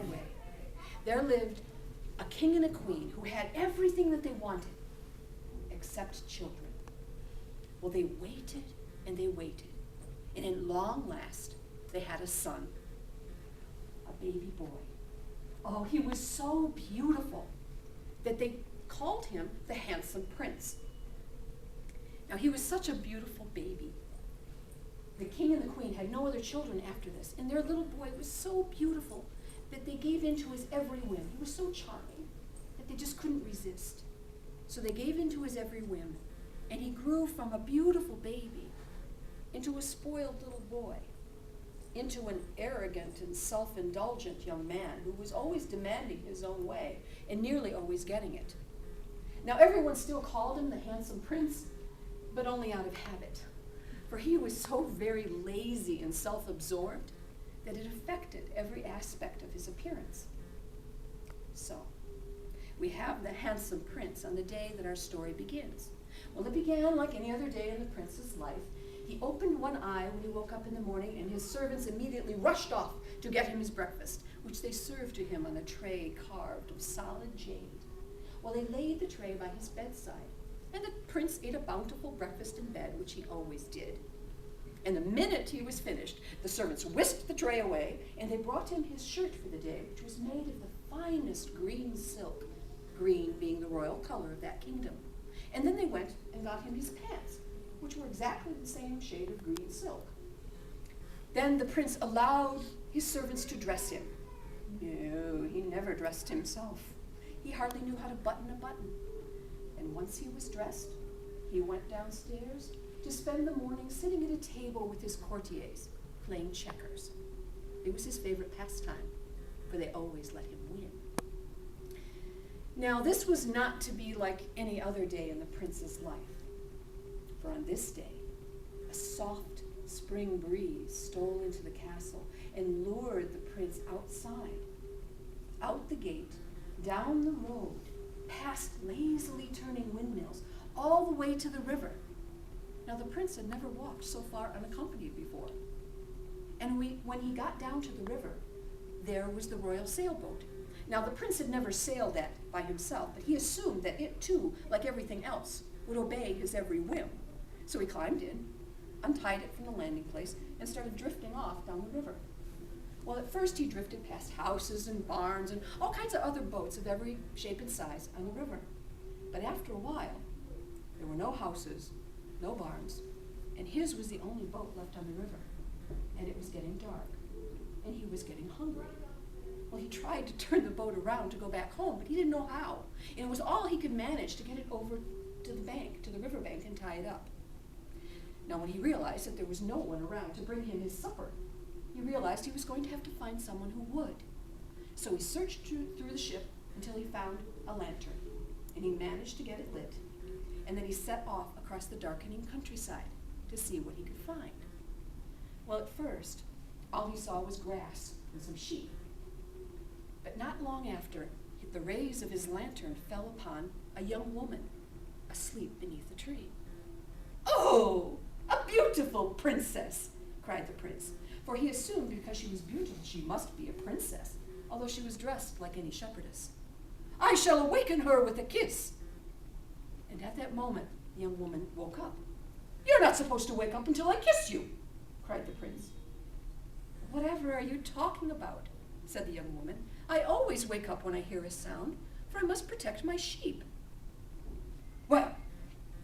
away, there lived a king and a queen who had everything that they wanted, except children. Well, they waited and they waited, and at long last, they had a son, a baby boy. Oh, he was so beautiful that they called him the handsome prince. Now, he was such a beautiful baby. The king and the queen had no other children after this, and their little boy was so beautiful that they gave in to his every whim. He was so charming that they just couldn't resist. So they gave in to his every whim, and he grew from a beautiful baby into a spoiled little boy, into an arrogant and self-indulgent young man who was always demanding his own way and nearly always getting it. Now, everyone still called him the handsome prince, but only out of habit, for he was so very lazy and self-absorbed that it affected every aspect of his appearance. So, we have the handsome prince on the day that our story begins. Well, it began like any other day in the prince's life. He opened one eye when he woke up in the morning, and his servants immediately rushed off to get him his breakfast, which they served to him on a tray carved of solid jade. Well, they laid the tray by his bedside, and the prince ate a bountiful breakfast in bed, which he always did. And the minute he was finished, the servants whisked the tray away, and they brought him his shirt for the day, which was made of the finest green silk, green being the royal color of that kingdom. And then they went and got him his pants, which were exactly the same shade of green silk. Then the prince allowed his servants to dress him. No, he never dressed himself. He hardly knew how to button a button. And once he was dressed, he went downstairs to spend the morning sitting at a table with his courtiers, playing checkers. It was his favorite pastime, for they always let him win. Now, this was not to be like any other day in the prince's life. For on this day, a soft spring breeze stole into the castle and lured the prince outside, out the gate, down the road, past lazily turning windmills, all the way to the river. Now, the prince had never walked so far unaccompanied before. And when he got down to the river, there was the royal sailboat. Now, the prince had never sailed that by himself, but he assumed that it too, like everything else, would obey his every whim. So he climbed in, untied it from the landing place, and started drifting off down the river. Well, at first he drifted past houses and barns and all kinds of other boats of every shape and size on the river. But after a while, there were no houses, no barns, and his was the only boat left on the river. And it was getting dark, and he was getting hungry. Well, he tried to turn the boat around to go back home, but he didn't know how. And it was all he could manage to get it over to the bank, to the riverbank, and tie it up. Now, when he realized that there was no one around to bring him his supper, he realized he was going to have to find someone who would. So he searched through the ship until he found a lantern, and he managed to get it lit. And then he set off across the darkening countryside to see what he could find. Well, at first, all he saw was grass and some sheep. But not long after, the rays of his lantern fell upon a young woman asleep beneath a tree. "Oh, a beautiful princess!" cried the prince, for he assumed because she was beautiful she must be a princess, although she was dressed like any shepherdess. "I shall awaken her with a kiss." And at that moment, the young woman woke up. "You're not supposed to wake up until I kiss you," cried the prince. "Whatever are you talking about?" said the young woman. "I always wake up when I hear a sound, for I must protect my sheep." "Well,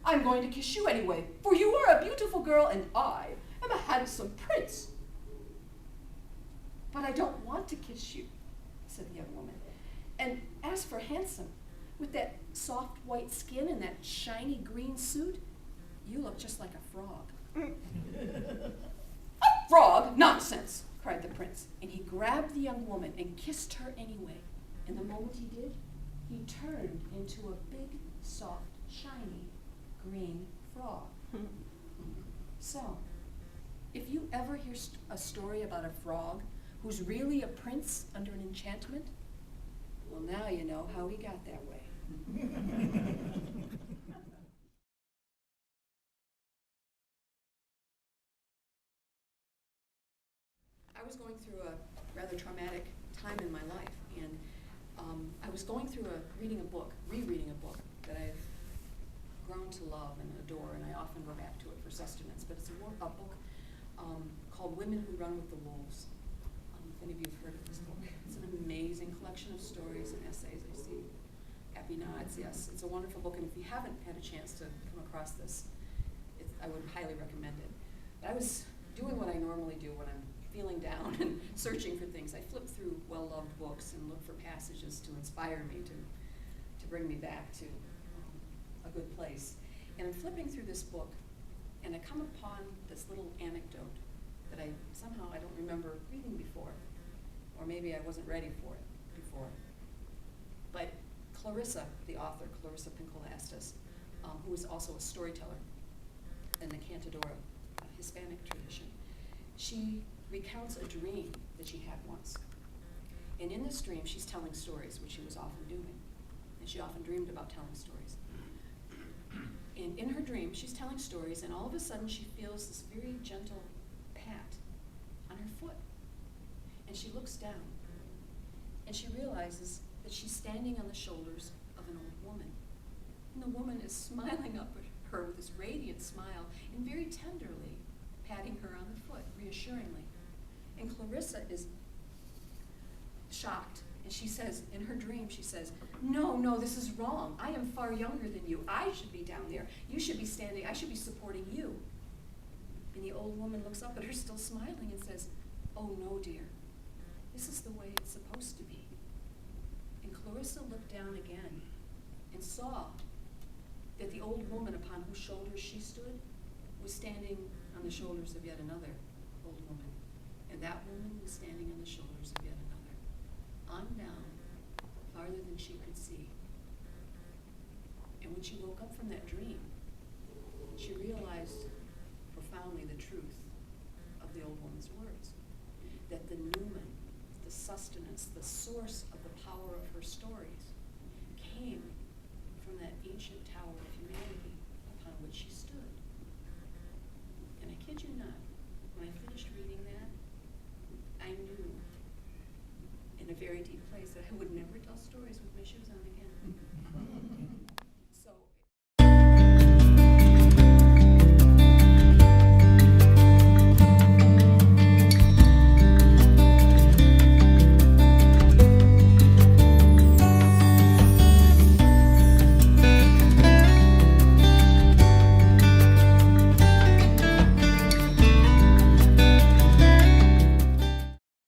I'm going to kiss you anyway, for you are a beautiful girl and I am a handsome prince." "But I don't want to kiss you," said the young woman. "And as for handsome, with that soft white skin and that shiny green suit, you look just like a frog." "A frog? Nonsense!" cried the prince, and he grabbed the young woman and kissed her anyway. And the moment he did, he turned into a big, soft, shiny, green frog. So, if you ever hear a story about a frog who's really a prince under an enchantment, well, now you know how he got that way. I was going through a rather traumatic time in my life. And I was going through rereading a book that I've grown to love and adore, and I often go back to it for sustenance. But it's a book called Women Who Run with the Wolves. If any of you have heard of this book. It's an amazing collection of stories and essays. I see happy nods, yes. It's a wonderful book, and if you haven't had a chance to come across this, I would highly recommend it. But I was doing what I normally do when I'm feeling down and searching for things. I flip through well-loved books and look for passages to inspire me, to bring me back to a good place. And I'm flipping through this book, and I come upon this little anecdote that I don't remember reading before, or maybe I wasn't ready for it before. But Clarissa, the author, Clarissa Pinkola-Estes, who is also a storyteller in the Cantadora Hispanic tradition, she recounts a dream that she had once. And in this dream, she's telling stories, which she was often doing. And she often dreamed about telling stories. And in her dream, she's telling stories, and all of a sudden she feels this very gentle pat on her foot. And she looks down, and she realizes that she's standing on the shoulders of an old woman. And the woman is smiling up at her with this radiant smile and very tenderly patting her on the foot, reassuringly. And Clarissa is shocked, and she says, in her dream, she says, no, this is wrong. I am far younger than you. I should be down there. You should be standing. I should be supporting you. And the old woman looks up at her, still smiling, and says, oh no, dear. This is the way it's supposed to be. And Clarissa looked down again and saw that the old woman upon whose shoulders she stood was standing on the shoulders of yet another old woman. And that woman was standing on the shoulders of yet another, on down, farther than she could see. And when she woke up from that dream, she realized profoundly the truth of the old woman's words, that the Newman, the sustenance, the source of the power of her stories came from that ancient tower of humanity upon which she stood. And I kid you not, when I finished reading that, I knew in a very deep place that I would never tell stories with my shoes on again.